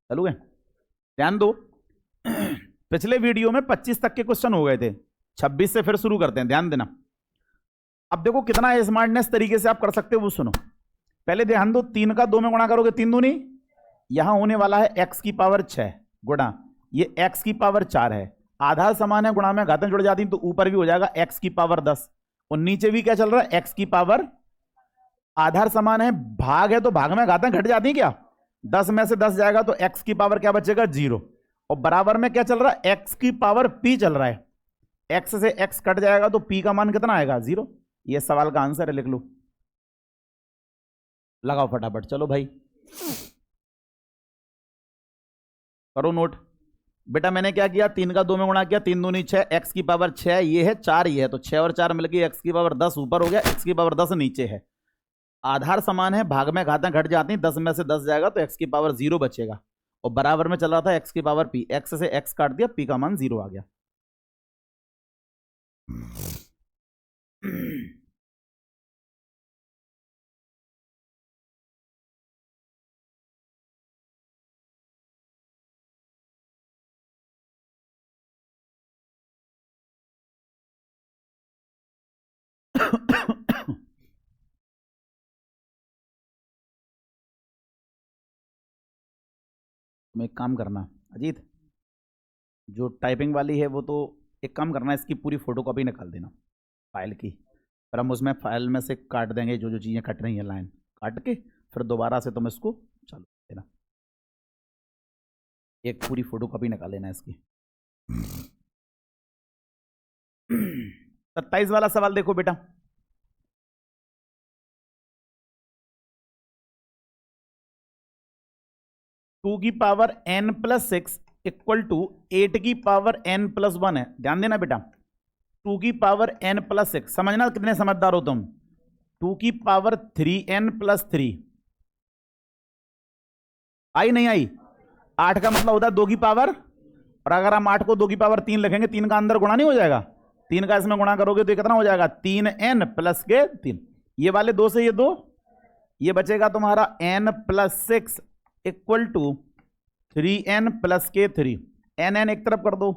चलो गए, ध्यान दो। पिछले वीडियो में 25 तक के क्वेश्चन हो गए थे, 26 से फिर शुरू करते हैं, ध्यान देना। अब देखो कितना स्मार्टनेस तरीके से आप कर सकते हो वो सुनो। पहले ध्यान दो, 3 का 2 में गुणा करोगे 3 दूनी, यहां होने वाला है x की पावर 6 गुणा ये x की पावर 4 है। आधार समान है, गुणा में घातें जुड़ जाती तो ऊपर भी हो जाएगा x की पावर 10 और नीचे भी क्या चल रहा है x की पावर। आधार समान है, भाग है तो भाग में घातें घट जाती क्या, 10 में से 10 जाएगा तो x की पावर क्या बचेगा 0 और बराबर में क्या चल रहा है x की पावर p चल रहा है। x से x कट जाएगा तो p का मान कितना आएगा 0। ये सवाल का आंसर है, लिख लो, लगाओ फटाफट। चलो भाई करो नोट। बेटा मैंने क्या किया, 3 का 2 में गुणा किया, 3 दूनी 6, x की पावर 6 ये है, 4 ये है, तो 6 और 4 मिलकर x की पावर 10 ऊपर हो गया, x की पावर 10 नीचे है। आधार समान है, भाग में घातें घट जाती हैं, 10 में से 10 जाएगा तो x की पावर 0 बचेगा और बराबर में चल रहा था x की पावर p, x से x काट दिया, p का मान 0 आ गया। तुम एक काम करना अजीत, जो टाइपिंग वाली है वो तो एक काम करना, इसकी पूरी फोटोकॉपी निकाल देना फाइल की, फिर हम उसमें फाइल में से काट देंगे जो जो चीज़ें कट रही हैं, लाइन काट के फिर दोबारा से तुम इसको चालू देना। एक पूरी फोटोकॉपी निकाल लेना इसकी। 27 वाला सवाल देखो बेटा, टू की power n plus 6 equal to 8 की पावर n प्लस 1 है। ध्यान देना बेटा, 2 की पावर n प्लस 6, समझना कितने समझदार हो तुम। 2 की पावर 3n प्लस 3 आई नहीं आई, 8 का मतलब होता है 2 की पावर, और अगर हम 8 को 2 की पावर 3 लिखेंगे, 3 का अंदर गुणा नहीं हो जाएगा, 3 का इसमें गुणा करोगे तो कितना हो जाएगा 3n प्लस के 3, ये वाले 2 से ये 2, ये बचेगा तुम्हारा n plus 6 equal to 3n plus के 3, n एक तरफ कर दो,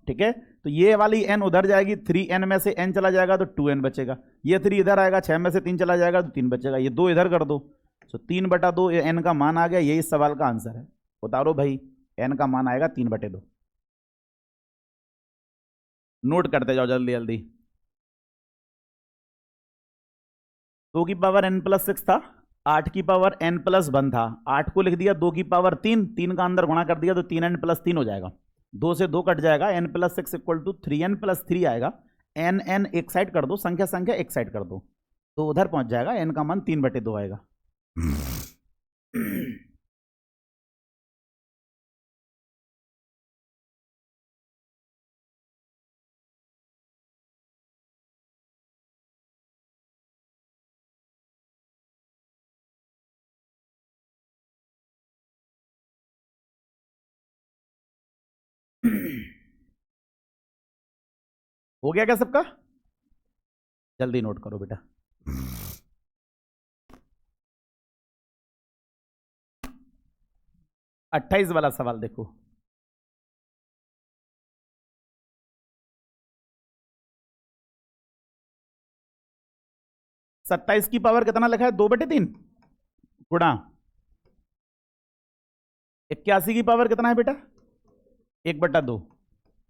ठीक है, तो ये वाली n उधर जाएगी, 3n में से n चला जाएगा तो 2n बचेगा, ये 3 इधर आएगा, 6 में से 3 चला जाएगा तो 3 बचेगा, ये 2 इधर कर दो, तो 3/2 ये n का मान आ गया, यही इस सवाल का आंसर है। उतारो भाई, n का मान आएगा 3/2। नोट करते जाओ जल्दी जल्दी। 2 की पावर n प्लस 6 था, 8 की पावर n प्लस 1 था, 8 को लिख दिया 2 की पावर 3, 3 का अंदर गुणा कर दिया तो 3n प्लस 3 हो जाएगा, 2 से 2 कट जाएगा, n plus 6 equal to 3n plus 3 आएगा, n एक साइड कर दो, संख्या संख्या एक साइड कर दो तो उधर पहुंच जाएगा, n का मान 3/2 आएगा। हो गया क्या सबका, जल्दी नोट करो बेटा। 28 वाला सवाल देखो, सत्ताईस की पावर कितना लिखा है 2/3 गुणा 81 की पावर कितना है बेटा 1/2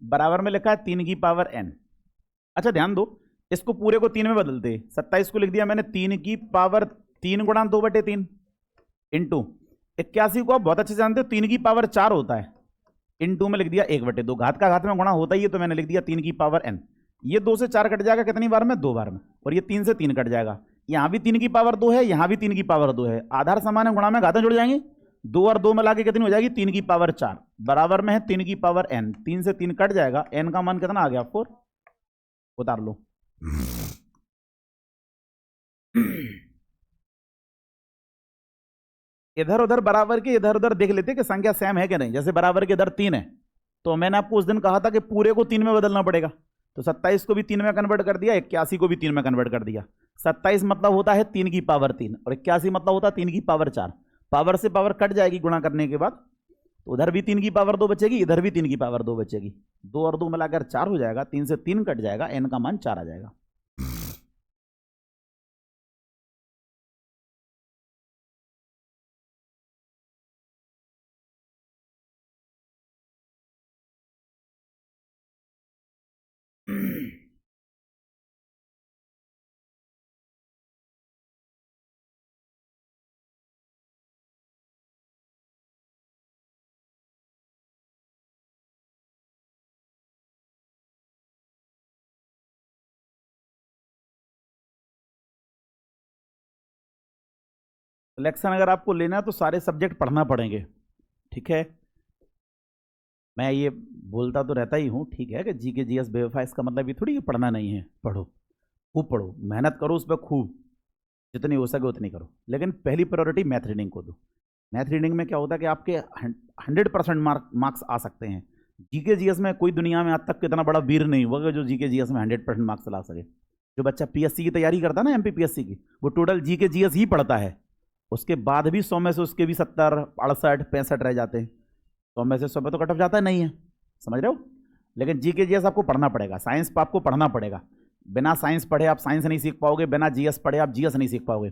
बराबर में लिखा है 3 की पावर n। अच्छा ध्यान दो, इसको पूरे को 3 में बदलते, 27 को लिख दिया मैंने 3 की पावर 3 गुणा 2/3 इंटू 81 को आप बहुत अच्छे से जानते हो 3 की पावर 4 होता है, इंटू में लिख दिया 1/2, घात का घात में गुणा होता ही है तो मैंने लिख दिया 3 की पावर n। ये 2 से 4 कट जाएगा कितनी बार में, 2 बार में, और ये 3 से 3 कट जाएगा, यहां भी 3 की पावर 2 है, यहां भी 3 की पावर 2 है, आधार समान है, गुणा में घातें जुड़ जाएंगी, 2 और 2 मिला के कितनी हो जाएगी 3 की पावर 4 बराबर में है 3 की पावर n, 3 से 3 कट जाएगा, n का मान कितना आ गया 4, उतार लो। इधर उधर बराबर के इधर उधर देख लेते कि संख्या सेम है कि नहीं, जैसे बराबर के इधर 3 है तो मैंने आपको उस दिन कहा था कि पूरे को 3 में बदलना पड़ेगा, तो 27 को भी 3 में कन्वर्ट कर दिया, 81 को भी 3 में कन्वर्ट कर दिया। 27 मतलब होता है 3 की पावर 3 और 81 मतलब होता है 3 की पावर 4, पावर से पावर कट जाएगी गुणा करने के बाद, तो उधर भी 3 की पावर 2 बचेगी, इधर भी 3 की पावर 2 बचेगी। 2 और 2 मिलाकर 4 हो जाएगा, 3 से 3 कट जाएगा, एन का मान 4 आ जाएगा। सिलेक्शन अगर आपको लेना है तो सारे सब्जेक्ट पढ़ना पड़ेंगे, ठीक है। मैं ये बोलता तो रहता ही हूँ, ठीक है, कि जीके जीएस बेवफा, इसका मतलब ये थोड़ी कि पढ़ना नहीं है, पढ़ो, खूब पढ़ो, मेहनत करो उस पर खूब, जितनी हो सके उतनी करो, लेकिन पहली प्रायोरिटी मैथ रीडिंग को दो। मैथ रीडिंग में क्या होता है कि आपके 100% मार्क्स आ सकते हैं। जीके जीएस में कोई दुनिया में आज तक इतना बड़ा वीर नहीं हुआ कि जो जीके जीएस में 100% मार्क्स ला सके। जो बच्चा पीएससी की तैयारी करता है ना, एमपीपीएससी की, वो टोटल जीके जीएस ही पढ़ता है, उसके बाद भी 100 में से उसके भी 70, 68, 65 रह जाते हैं। 100 में से 100 में तो कट ऑफ जाता नहीं है, समझ रहे हो। लेकिन जीके जीएस आपको पढ़ना पड़ेगा, साइंस पर आपको पढ़ना पड़ेगा। बिना साइंस पढ़े आप साइंस नहीं सीख पाओगे, बिना जीएस पढ़े आप जीएस नहीं सीख पाओगे।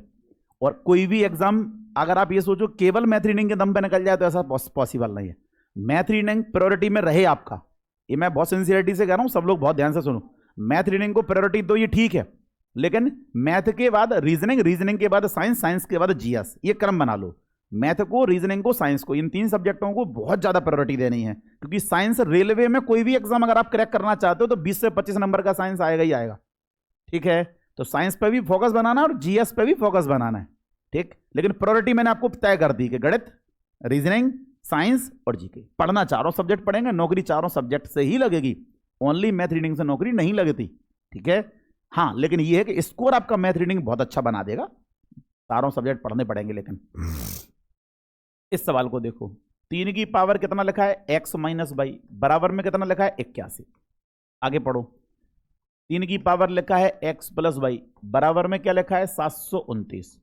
और कोई भी एग्जाम, अगर आप ये सोचो केवल मैथ रीडिंग के दम पे निकल जाए तो ऐसा पॉसिबल नहीं है। मैथ रीडिंग प्रायोरिटी में रहे आपका, ये मैं बहुत सिंसियरिटी से कह रहा हूं, सब लोग बहुत ध्यान से सुनो। मैथ रीडिंग को प्रायोरिटी दो, ये ठीक है, लेकिन मैथ के बाद रीजनिंग, रीजनिंग के बाद साइंस, साइंस के बाद जीएस, ये क्रम बना लो। मैथ को, रीजनिंग को, साइंस को, इन 3 सब्जेक्टों को बहुत ज्यादा प्रायोरिटी देनी है, क्योंकि साइंस रेलवे में कोई भी एग्जाम अगर आप क्रैक करना चाहते हो तो 20 से 25 नंबर का साइंस आएगा ही आएगा, ठीक है। तो साइंस पे भी फोकस बनाना और जीएस पे भी फोकस बनाना है, ठीक। लेकिन प्रायोरिटी मैंने आपको तय कर दी कि गणित, रीजनिंग, साइंस और जीके पढ़ना, चारों सब्जेक्ट पढ़ेंगे, नौकरी चारों सब्जेक्ट से ही लगेगी, ओनली मैथ रीडिंग से नौकरी नहीं लगती, ठीक है। हाँ, लेकिन यह है कि स्कोर आपका मैथ रीडिंग बहुत अच्छा बना देगा, चारों सब्जेक्ट पढ़ने पड़ेंगे। लेकिन इस सवाल को देखो, 3 की पावर कितना लिखा है, x माइनस वाई, बराबर में कितना लिखा है, 81। आगे पढ़ो, 3 की पावर लिखा है x प्लस वाई, बराबर में क्या लिखा है, 729।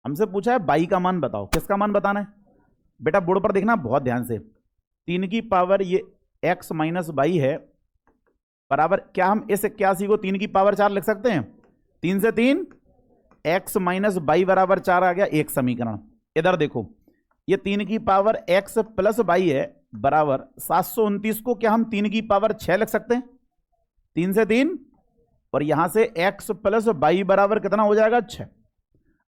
हमसे पूछा है बाई का मान बताओ, किसका मान बताना है बेटा, बोर्ड पर देखना बहुत ध्यान से। 3 की पावर ये x माइनस वाई है, बराबर, क्या हम इस 81 को 3 की पावर 4 लिख सकते हैं? 3 से 3 x माइनस वाई बराबर 4 आ गया, एक समीकरण। इधर देखो, ये 3 की पावर x प्लस वाई है, बराबर 729 को क्या हम 3 की पावर 6 लिख सकते हैं? 3 से 3, और यहां से x प्लस वाई बराबर कितना हो जाएगा, 6।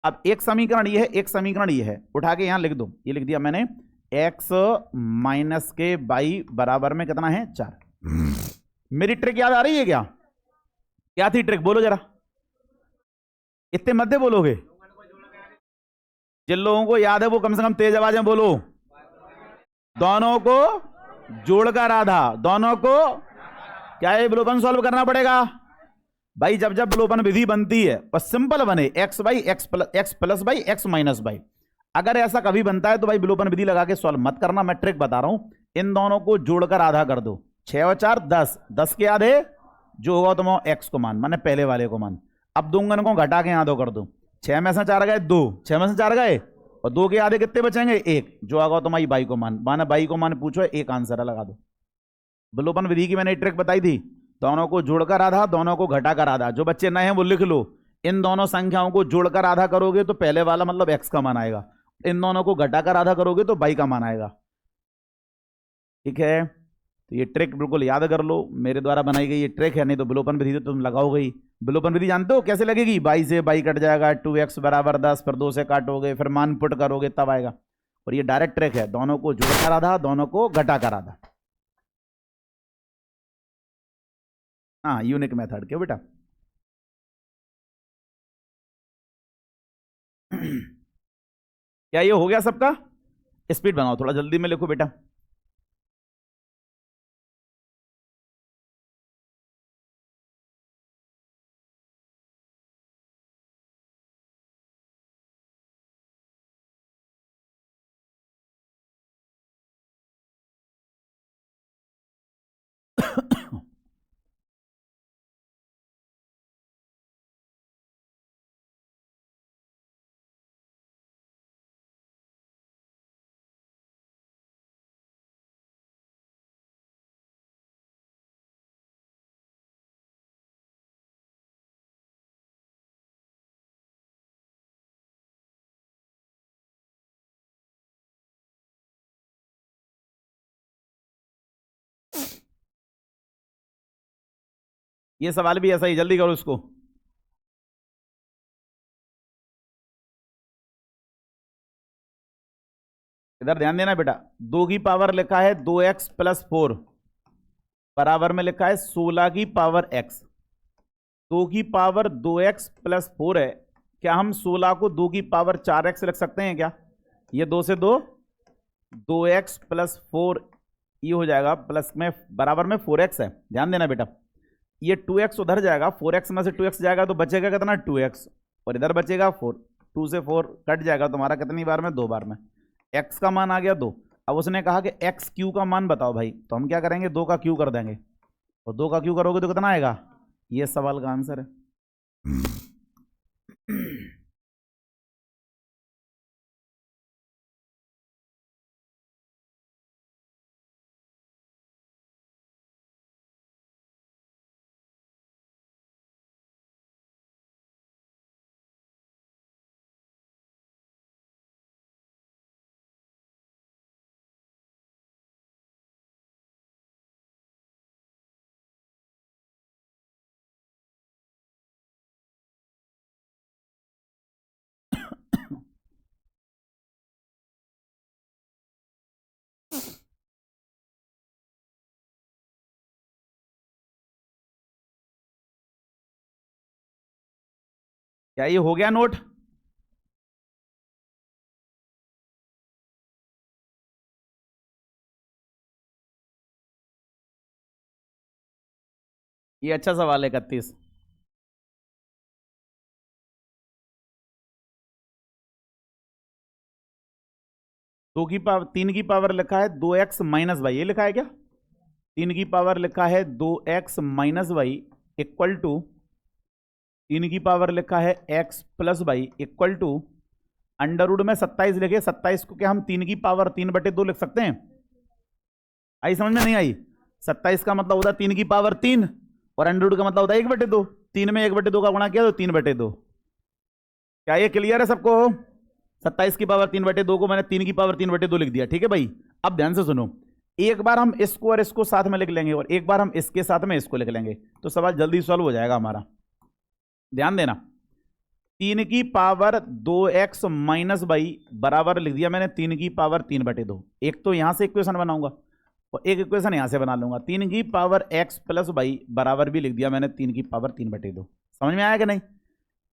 अब एक समीकरण ये है, एक समीकरण ये है, उठा के यहां लिख दो, ये लिख दिया मैंने, x माइनस के वाई बराबर में कितना है, 4। मेरी ट्रिक याद आ रही है क्या? क्या थी ट्रिक, बोलो जरा, इतने मध्य बोलोगे, जिन लोगों को याद है वो कम से कम तेज आवाज में बोलो। दोनों को जोड़कर आधा, दोनों को क्या है, विलोपन सॉल्व करना पड़ेगा भाई। जब जब विलोपन विधि बनती है बस सिंपल बने, x by x plus by x minus by. अगर ऐसा कभी बनता है तो भाई विलोपन विधि लगा के सॉल्व मत करना, मैं ट्रिक बता रहा हूं। इन दोनों को जोड़कर आधा कर दो, 6 और 4 10, 10 के आधे जो होगा तुम एक्स को मान, माने पहले वाले को मान। अब दोगुन को घटा के आधो कर दो, 6 में से 4 गए 2, 6 में से 4 गए, और 2 के आधे कितने बचेंगे, 1, जो आगा तुम्हारी बाई को मान, माना बाई को मान पूछो, एक आंसर है, लगा दो। विलोपन विधि की मैंने ट्रिक बताई थी, दोनों को जोड़कर आधा, दोनों को घटाकर आधा। जो बच्चे नए हैं वो लिख लो, इन दोनों संख्याओं को जोड़कर आधा करोगे तो पहले वाला मतलब एक्स का मान आएगा, इन दोनों को घटाकर आधा करोगे तो बाई का मान आएगा, ठीक है। तो ये ट्रिक बिल्कुल याद कर लो, मेरे द्वारा बनाई गई ये ट्रिक है, नहीं तो विलोपन विधि तो तुम लगाओगे ही। विलोपन विधि जानते हो कैसे लगेगी? बाई से बाई कट जाएगा, 2x बराबर 10, फिर 2 से काटोगे, फिर मान पुट करोगे तब आएगा। और ये डायरेक्ट ट्रिक है, दोनों को जोड़कर आधा, दोनों को घटाकर आधा। हाँ, यूनिक मेथड क्यों बेटा? क्या ये हो गया सबका? स्पीड बनाओ, थोड़ा जल्दी में लिखो बेटा। ये सवाल भी ऐसा ही, जल्दी करो इसको। इधर ध्यान देना बेटा, 2 की पावर लिखा है 2x + 4 बराबर में लिखा है 16 की पावर x। 2 की पावर 2x + 4 है, क्या हम 16 को 2 की पावर 4x लिख सकते हैं क्या? ये 2 से 2 2x + 4 ये हो जाएगा, प्लस में बराबर में 4x है। ध्यान देना बेटा, ये 2x उधर जाएगा, 4x में से 2x जाएगा तो बचेगा कितना? 2x, और इधर बचेगा 4। 2 से 4 कट जाएगा तुम्हारा कितनी बार में? 2 बार में। x का मान आ गया 2। अब उसने कहा कि एक्स क्यू का मान बताओ भाई, तो हम क्या करेंगे? 2 का क्यू कर देंगे, और 2 का क्यू करोगे तो कितना आएगा? ये सवाल का आंसर है। क्या ये हो गया नोट? ये अच्छा सवाल है 31। दो की पावर 3 की पावर लिखा है 2x - y, ये लिखा है क्या? 3 की पावर लिखा है 2x - y इक्वल टू 3 की पावर लिखा है x + y equal to under root में 27 लिखे। 27 को क्या हम 3 की पावर 3/2 लिख सकते हैं? आई समझ में नहीं आई? 27 का मतलब होता है 3 की पावर 3, और अंडर रूट का मतलब होता है 1/2। 3 में 1/2 का गुणा किया तो 3/2। क्या ये क्लियर है सबको? 27 की पावर 3/2 को मैंने 3 की पावर 3/2 लिख दिया। ठीक है भाई, अब ध्यान से सुनो, एक बार हम इसको और इसको साथ में लिख लेंगे, और एक बार हम इसके साथ में इसको लिख लेंगे, तो सवाल जल्दी सॉल्व हो जाएगा हमारा। ध्यान देना, 3 की पावर 2x - y बराबर लिख दिया मैंने 3 की पावर 3/2। एक तो यहां से इक्वेशन बनाऊंगा और एक इक्वेशन यहां से बना लूंगा। 3 की पावर x + y बराबर भी लिख दिया मैंने 3 की पावर 3/2। समझ में आया कि नहीं?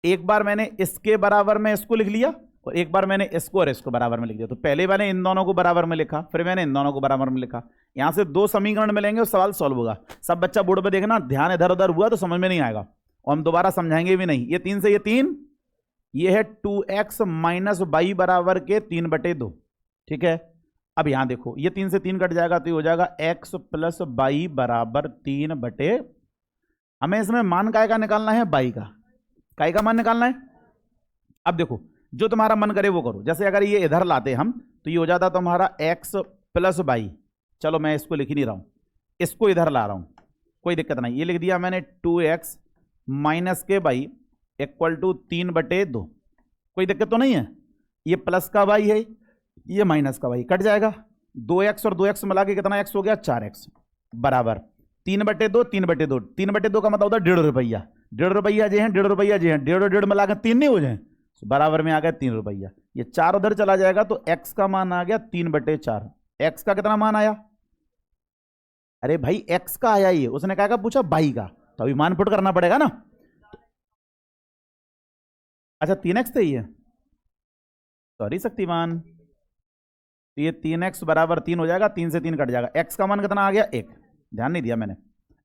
एक बार मैंने इसके बराबर में इसको लिख लिया, और एक बार मैंने इसको और इसको बराबर में लिख दिया। तो पहले मैंने इन दोनों को बराबर में लिखा, फिर मैंने इन दोनों को बराबर में लिखा। यहां से 2 समीकरण मिलेंगे और सवाल सॉल्व होगा। सब बच्चा बोर्ड पे देखना, ध्यान इधर उधर हुआ तो समझ में नहीं आएगा, और हम दोबारा समझाएंगे भी नहीं। ये 3 से ये 3, ये है 2x - y बराबर के 3/2। ठीक है, अब यहां देखो, ये 3 से 3 कट जाएगा तो ये हो जाएगा x + y बराबर 3/। हमें इसमें मान काय का निकालना है? y का। काय का मान निकालना है। अब देखो, जो तुम्हारा मन करे वो करो। जैसे अगर ये इधर लाते हम तो ये हो जाता तुम्हारा x + y। चलो मैं इसको लिख ही नहीं रहा हूं, इसको इधर ला रहा हूं, कोई दिक्कत नहीं। ये लिख दिया मैंने 2x - y इक्वल टू 3/2। कोई दिक्कत तो नहीं है? ये प्लस का y है, ये माइनस का y, कट जाएगा। 2x और 2x मिला के कितना x हो गया? 4x बराबर 3/2। 3/2, 3/2 का मतलब होता है 1.5 रुपया। 1.5 रुपया जे हैं, 1.5 रुपया जे हैं, 1.5 मिला के 3 नहीं हो जाए, बराबर में आ गया 3 रुपया। ये 4 उधर चला जाएगा तो x का मान आ गया 3/4। x का कितना मान आया? अरे भाई x का आया, ये उसने क्या पूछा? y का, तो अभी मान पुट करना पड़ेगा ना। अच्छा 3x थे ये, सॉरी शक्तिमान, तो ये 3x बराबर 3 हो जाएगा। 3 से 3 कट जाएगा। x का मान कितना आ गया? 1। ध्यान नहीं दिया मैंने,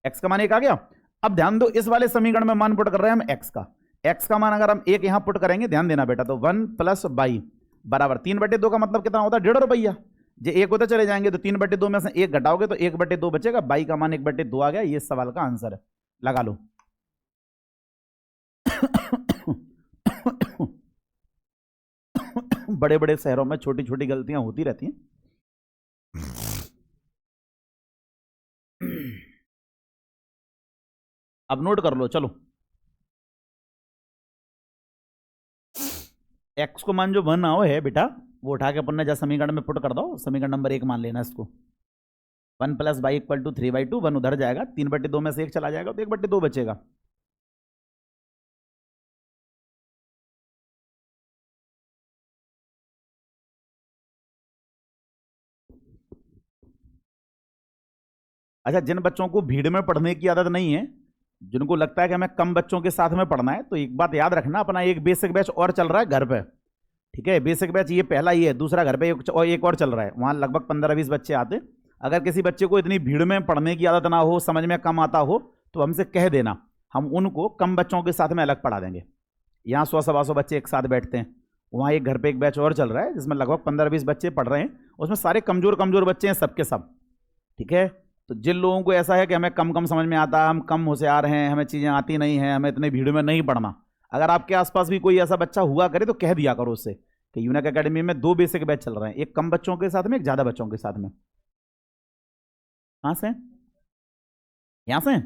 x का मान 1 आ गया। अब ध्यान दो, इस वाले समीकरण में मान पुट कर रहे हैं हम x का। x का मान अगर हम 1 यहां पुट करेंगे, ध्यान देना बेटा, तो 1 + y बराबर 3/2 का मतलब कितना होता है? 1.5 रुपया। जो 1 होते चले जाएंगे तो 3/2 में से 1 घटाओगे तो 1/2 बचेगा। y का मान 1/2 आ गया। ये सवाल का आंसर है, लगा लो। बड़े बड़े शहरों में छोटी छोटी गलतियां होती रहती हैं। अब नोट कर लो, चलो। x को मान जो 1 आओ है बेटा, वो उठा के अपन ने जैसे समीकरण में पुट कर दो, समीकरण नंबर 1 मान लेना इसको। 1 प्लस बाई इक्वल टू 3/2, 1 उधर जाएगा, 3/2 में से 1 चला जाएगा तो 1/2 बचेगा। अच्छा, जिन बच्चों को भीड़ में पढ़ने की आदत नहीं है, जिनको लगता है कि हमें कम बच्चों के साथ में पढ़ना है, तो एक बात याद रखना, अपना एक बेसिक बैच और चल रहा है घर पे, ठीक है। बेसिक बैच ये पहला ही है, दूसरा घर पे एक और चल रहा है, वहाँ लगभग 15-20 बच्चे आते। अगर किसी बच्चे को इतनी भीड़ में पढ़ने की आदत ना हो, समझ में कम आता हो, तो हमसे कह देना, हम उनको कम बच्चों के साथ में अलग पढ़ा देंगे। यहाँ 100-125 बच्चे एक साथ बैठते हैं, वहाँ एक घर पे एक बैच और चल रहा है जिसमें लगभग 15-20 बच्चे पढ़ रहे हैं, उसमें सारे कमज़ोर कमज़ोर बच्चे हैं सबके सब, ठीक है। तो जिन लोगों को ऐसा है कि हमें कम कम समझ में आता है, हम कम होशियार हैं, हमें चीज़ें आती नहीं हैं, हमें इतने भीड़ में नहीं पढ़ना, अगर आपके आसपास भी कोई ऐसा बच्चा हुआ करे तो कह दिया करो उससे कि यूनिक एकेडमी में 2 बेसिक बैच चल रहे हैं, एक कम बच्चों के साथ में, एक ज़्यादा बच्चों के साथ में। कहाँ से? यहाँ से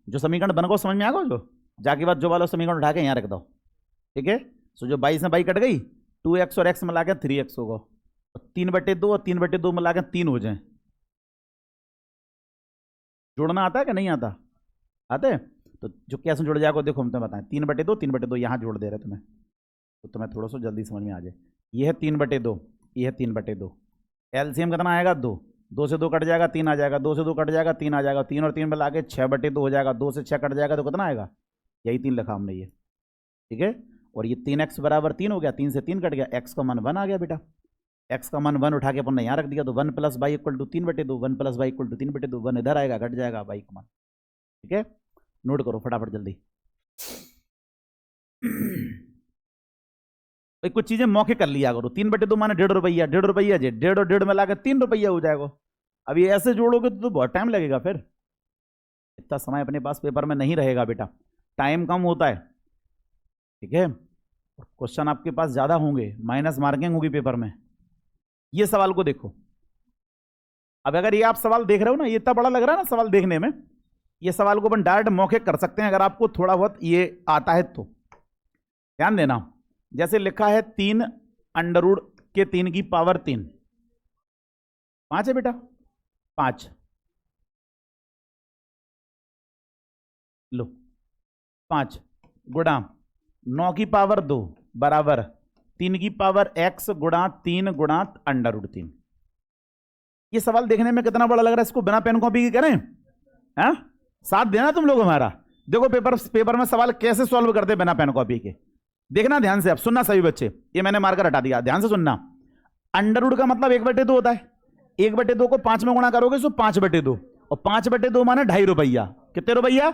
जो समीकरण बन गो समझ में आ गो, जो जाके बाद जो वाला समीकरण उठा के यहाँ रख दो, ठीक है। सो जो 22 में 22 कट गई, 2x और x मिला के 3x होगा, 3/2 और 3/2 मिला के 3 हो जाए। जोड़ना आता है कि नहीं आता? आते हैं? तो जो कैसे जुड़ जाएगा देखो, हम तुम्हें बताएं, 3/2, 3/2 यहाँ जोड़ दे रहे तुम्हें, तो तुम्हें थोड़ा सा जल्दी समझ में आ जाए। ये है 3/2, ये है 3/2, एलसीएम कितना आएगा? 2, 2 से 2 कट जाएगा, 3 आ जाएगा, 2 से 2 कट जाएगा, 3 आ जाएगा, 3 और 3 मिला के 6/2 हो जाएगा, 2 से 6 कट जाएगा तो कितना आएगा? यही 3 लिखा हमने ये, ठीक है। और ये 3x बराबर 3 हो गया, 3 से 3 कट गया, x का मान 1 आ गया बेटा, x का मान 1 उठा के अपन ने यहाँ रख दिया, तो 1 plus y equal to 3/2, 1 plus y equal to 3/2, 1 इधर आएगा, घट जाएगा बाई का मान, ठीक है। नोट करो फटाफट जल्दी। तो कुछ चीजें मौके कर लिया करो, 3/2 माने 1.5 रुपया, 1.5 रुपया जे 1.5 और 1.5 में लाकर 3 रुपया हो जाएगा। अब ये ऐसे जोड़ोगे तो बहुत टाइम लगेगा, फिर इतना समय अपने पास पेपर में नहीं रहेगा बेटा, टाइम कम होता है, ठीक है। क्वेश्चन आपके पास ज्यादा होंगे, माइनस मार्किंग होगी पेपर में। ये सवाल को देखो, अब अगर ये आप सवाल देख रहे हो ना, ये इतना बड़ा लग रहा है ना सवाल देखने में, ये सवाल को अपन डायरेक्ट मौके कर सकते हैं अगर आपको थोड़ा बहुत ये आता है तो। ध्यान देना, जैसे लिखा है 3 अंडर के 3 की पावर 3, 5 है बेटा, 5 लो, 5 गुणा 9 की पावर 2 बराबर 3 की पावर x गुणा 3 गुणा अंडर रूट 3। ये सवाल देखने में कितना बड़ा लग रहा है, इसको बिना पेन कॉपी के करें? हाँ, साथ देना तुम लोग हमारा। देखो पेपर में सवाल कैसे सॉल्व करते बिना पेन कॉपी के, देखना ध्यान से। अब सुनना सभी बच्चे, ये मैंने मार्कर हटा दिया, ध्यान से सुनना। अंडर रूट का मतलब 1/2 होता है, 1/2 को 5 में गुणा करोगे तो 5/2, और 5/2 माने 2.5 रुपया। कितने रुपया?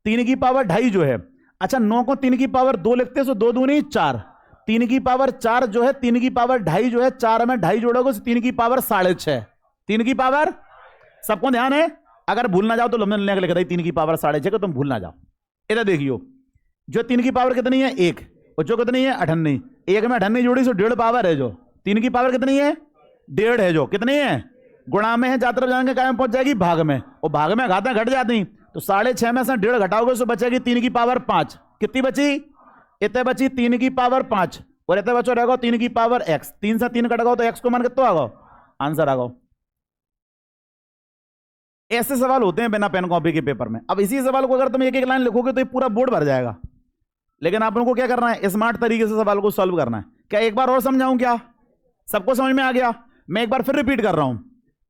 3 की पावर 2.5 जो है। अच्छा, 9 को 3 की पावर 2 लिखते हैं, 2 दूनी 4, 3 की पावर 4 जो है, 3 की पावर 2.5 जो है, 4 में 2.5 जोड़ोगे तो 3 की पावर 6.5, 3 की पावर, सबको ध्यान है, अगर भूल ना जाओ तो लंबे लिख दी 3 की पावर 6.5 को, तुम भूल ना जाओ। इधर देखियो, जो 3 की पावर कितनी है? 1, और जो कितनी है? 98, 1 में 98 जोड़ी सो 1.5 पावर है, जो 3 की पावर कितनी है? 1.5 है, जो कितनी है? गुणा में है, जहां तरफ जाएंगे क्या में पहुंच जाएगी? भाग में, और भाग में घातें घट जाती, तो 6.5 में से 1.5 घटाओगे तो बचेगी 3 की पावर 5। कितनी बची? इतने बची 3 की पावर 5, और इतने बचो रहेगा 3 की पावर x। 3 से 3 कट गो तो x को मान कितना आ गो? आंसर आ गो। ऐसे सवाल होते हैं बिना पेन कॉपी के पेपर में। अब इसी सवाल को अगर तुम एक एक लाइन लिखोगे तो ये पूरा बोर्ड भर जाएगा, लेकिन आप लोगों को क्या करना है? स्मार्ट तरीके से सवाल को सॉल्व करना है। क्या एक बार और समझाऊं? क्या सबको समझ में आ गया? मैं एक बार फिर रिपीट कर रहा हूं।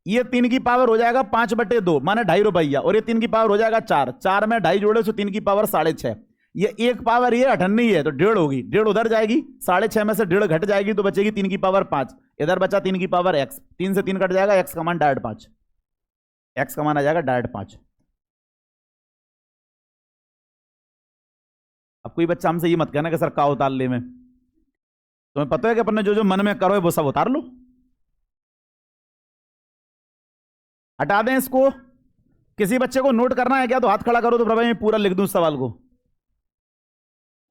ये 3 की पावर हो जाएगा 5/2 माने 2.5 रुपया, और ये 3 की पावर हो जाएगा 4, 4 में 2.5 जोड़े तो 3 की पावर 6.5। ये एक पावर ये 98 है तो 1.5 होगी, 1.5 उधर जाएगी, 6.5 में से 1.5 घट जाएगी तो बचेगी 3 की पावर 5। इधर बचा 3 की पावर x, 3 से 3 कट जाएगा, x का मान 5.5, x का मान आ जाएगा 5.5। अब कोई बच्चा हमसे ये मत कहना कि सर का उतार ले में, तुम्हें पता है कि अपन ने जो जो मन में करो वो सब उतार लो। हटा दें इसको। किसी बच्चे को नोट करना है क्या तो हाथ खड़ा करो तो प्रभा मैं पूरा लिख दूं सवाल को।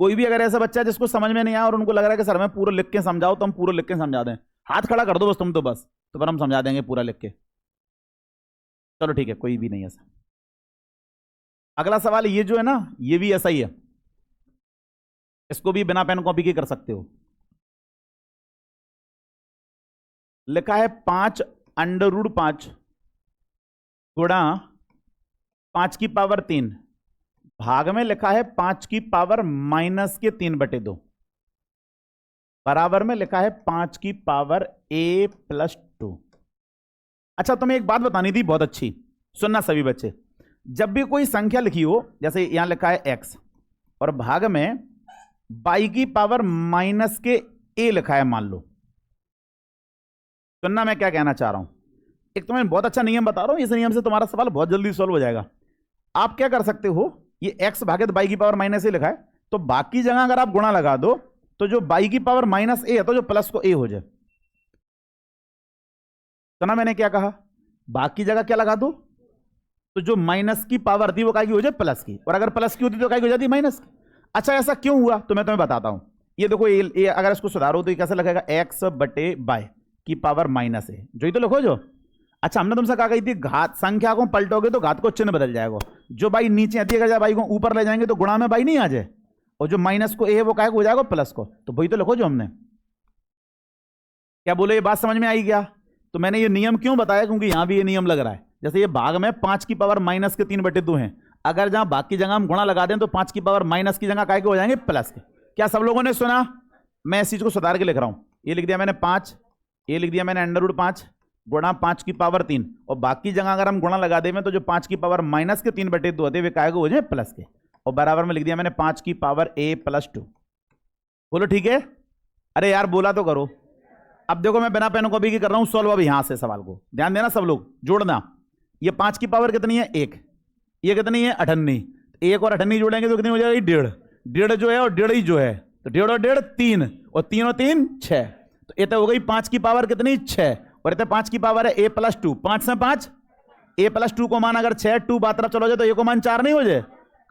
कोई भी अगर ऐसा बच्चा है जिसको समझ में नहीं आया और उनको लग रहा है कि सर मैं पूरा लिख के समझाओ, तो हम पूरा लिख के समझा दें, हाथ खड़ा कर दो बस तुम तो, बस तो फिर हम समझा देंगे पूरा लिख के। चलो ठीक है, कोई भी नहीं ऐसा। अगला सवाल ये जो है ना, ये भी ऐसा ही है, इसको भी बिना पेन कॉपी के कर सकते हो। लिखा है 5 अंडर रूट 5 गुणा 5 की पावर 3, भाग में लिखा है 5 की पावर माइनस के 3/2, बराबर में लिखा है 5 की पावर a+2। अच्छा, तुम्हें एक बात बतानी थी बहुत अच्छी, सुनना सभी बच्चे। जब भी कोई संख्या लिखी हो, जैसे यहां लिखा है x और भाग में y की पावर माइनस के a लिखा है, मान लो, सुनना मैं क्या कहना चाह रहा हूं। एक तुम्हें बहुत अच्छा नियम बता रहा हूं, इस नियम से तुम्हारा सवाल बहुत जल्दी सॉल्व हो जाएगा। आप क्या कर सकते हो, ये x भागे y की पावर माइनस a लिखा है, तो बाकी जगह अगर आप गुणा लगा दो तो जो y की पावर माइनस a है तो जो प्लस को a हो जाए। सुना मैंने क्या कहा, बाकी जगह क्या लगा दो, तो जो माइनस की पावर थी वो काय की हो जाए प्लस की, और अगर प्लस की होती तो काय की हो जाती माइनस की। अच्छा, ऐसा क्यों हुआ तो मैं तुम्हें बताता हूं। ये देखो, ये अगर इसको सुधारो तो ये कैसे लगेगा, x/y की पावर माइनस a, जो ही तो लिखो जो। अच्छा, हमने तुमसे कहा गई थी घात संख्या को पलटोगे तो घात को चिन्ह बदल जाएगा। जो बाई नीचे आती है, अगर बाई को ऊपर ले जाएंगे तो गुणा में बाई नहीं आ जाए, और जो माइनस को a है वो काय को हो जाएगा प्लस को, तो वही तो लिखो जो हमने। क्या बोले, ये बात समझ में आई क्या। तो मैंने ये नियम क्यों बताया, क्योंकि यहां भी ये नियम लग रहा है। जैसे ये भाग में 5 की पावर माइनस के 3/2 हैं, अगर जहां बाकी जगह हम गुणा लगा दें तो 5 की पावर माइनस की जगह काय के हो जाएंगे प्लस के। क्या सब लोगों ने सुना, मैं इस चीज को सुधार के लिख रहा हूं। ये लिख दिया मैंने 5, ये लिख दिया मैंने √5 गुणा 5 की पावर 3, और बाकी जगह अगर हम गुणा लगा दें तो जो 5 की पावर माइनस के 3/2 होते वे काय को हो जाए प्लस के, और बराबर में लिख दिया मैंने 5 की पावर a+2। बोलो ठीक है, अरे यार बोला तो करो। अब देखो, मैं बिना पेन कॉपी के कर रहा हूं सॉल्व। अब यहां से सवाल को ध्यान देना सब लोग, जोड़ना। ये 5 की पावर कितनी है 1, ये कितनी है 98, 1 और 98 जोड़ेंगे तो कितनी हो जाएगी 1.5, 1.5 जो है और 1.5 ही जो है, तो 1.5 और 1.5 3, और 3 और 3 6, तो ये तो हो गई 5 की पावर कितनी 6, और ये 5 की पावर है a+2, 5 से 5 a+2 को मान अगर 6 2 बात तरफ चलो जाए तो a को मान 4 नहीं हो जाए,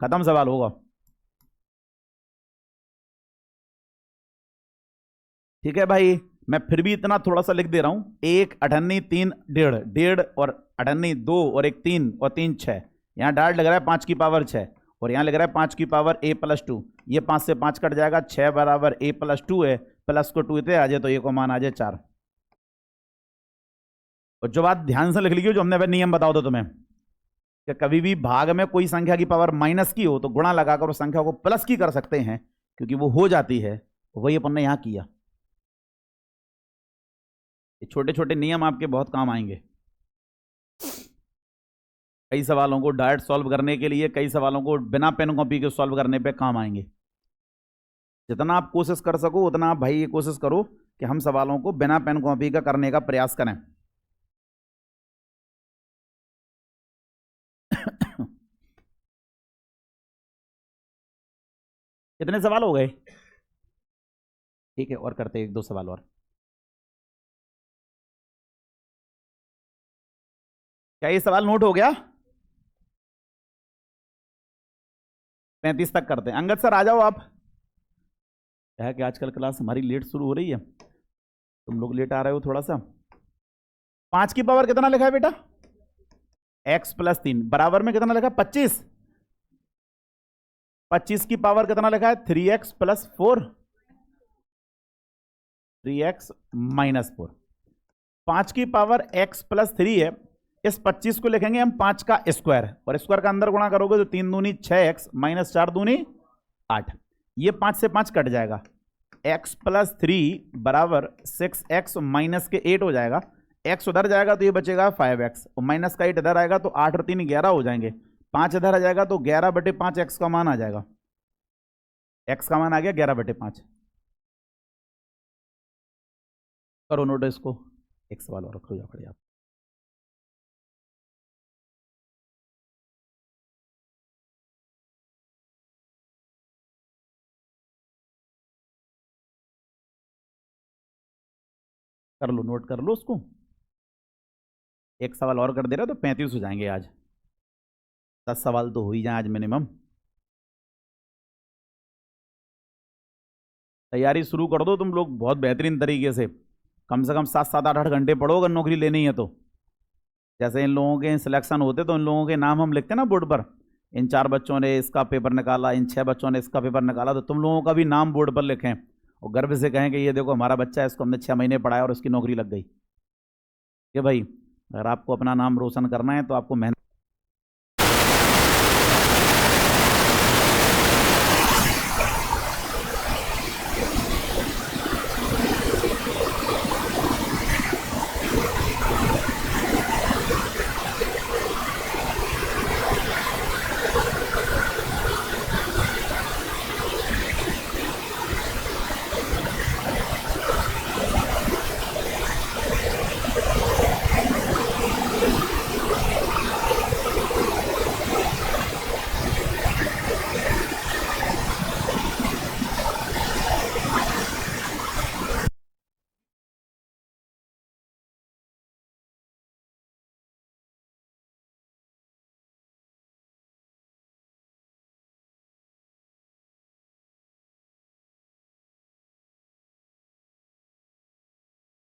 खत्म सवाल होगा। ठीक है भाई, मैं फिर भी इतना थोड़ा सा लिख दे रहा हूं, 1 98 3 1.5, 1.5 और 98 2 और 1 3 और 3 6, यहां डार्ट लग रहा है 5 की पावर 6, और यहां लग रहा है 5 की पावर a+2। ये 5 से 5 कट जाएगा, 6 बराबर a+2 है, प्लस को 2 इतने आ जाए तो a को मान आ जाए 4। और जो बात ध्यान से लिख लीजिए, जो हमने नियम बताओ तो तुम्हें, कि कभी भी भाग में कोई संख्या की पावर माइनस की हो तो गुणा लगाकर उस संख्या को प्लस की कर सकते हैं, क्योंकि वो हो जाती है। वही अपन ने यहां किया। छोटे छोटे नियम आपके बहुत काम आएंगे कई सवालों को डायरेक्ट सॉल्व करने के लिए, कई सवालों को बिना पेन कॉपी के सॉल्व करने पे काम आएंगे। जितना आप कोशिश कर सको उतना आप भाई ये कोशिश करो कि हम सवालों को बिना पेन कॉपी का करने का प्रयास करें। कितने सवाल हो गए, ठीक है, और करते 1-2 सवाल और। क्या ये सवाल नोट हो गया, 35 तक करते हैं। अंगद सर आ जाओ आप। क्या है कि आजकल क्लास हमारी लेट शुरू हो रही है, तुम लोग लेट आ रहे हो थोड़ा सा। 5 की पावर कितना लिखा है बेटा, x+3 बराबर में कितना लिखा है 25, 25 की पावर कितना लिखा है 3x+4, 3x-4। 5 की पावर x+3 है, इस 25 को लिखेंगे हम 5 का स्क्वायर, और स्क्वायर का अंदर गुणा करोगे तो 3 दूनी 6x माइनस 4 दूनी 8, ये 5 से 5 कट जाएगा, x+3 बराबर 6x माइनस के 8 हो जाएगा। x उधर जाएगा तो ये बचेगा 5x, और माइनस का 8 इधर आएगा तो 8 और 3 11 हो जाएंगे, 5 इधर आ जाएगा तो 11/5 x का मान आ जाएगा, x का मान आ गया 11/5। करो नोट इसको, एक सवाल और रखो, जा खड़े आप। कर लो, नोट कर लो उसको, एक सवाल और कर दे रहे तो 35 हो जाएंगे आज, 10 सवाल तो हो ही जाए आज मिनिमम। तैयारी शुरू कर दो तुम लोग बहुत बेहतरीन तरीके से, कम से कम 7-7 8-8 घंटे पढ़ो अगर नौकरी लेनी है तो। जैसे इन लोगों के सिलेक्शन होते तो इन लोगों के नाम हम लिखते ना बोर्ड पर, इन 4 बच्चों ने इसका पेपर निकाला, इन 6 बच्चों ने इसका पेपर निकाला, तो तुम लोगों का भी नाम बोर्ड पर लिखें और गर्व से कहें कि ये देखो हमारा बच्चा है, इसको हमने 6 महीने पढ़ाया और उसकी नौकरी लग गई। कि भाई अगर आपको अपना नाम रोशन करना है तो आपको मेहनत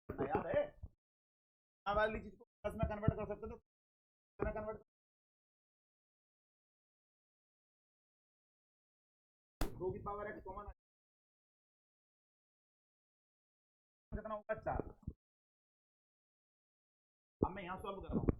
याद है वाली चीज को प्लस में कन्वर्ट कर सकते तो कन्वर्ट 2 की पावर x कॉमन कितना होगा 4। अब मैं यहां सॉल्व कर रहा हूं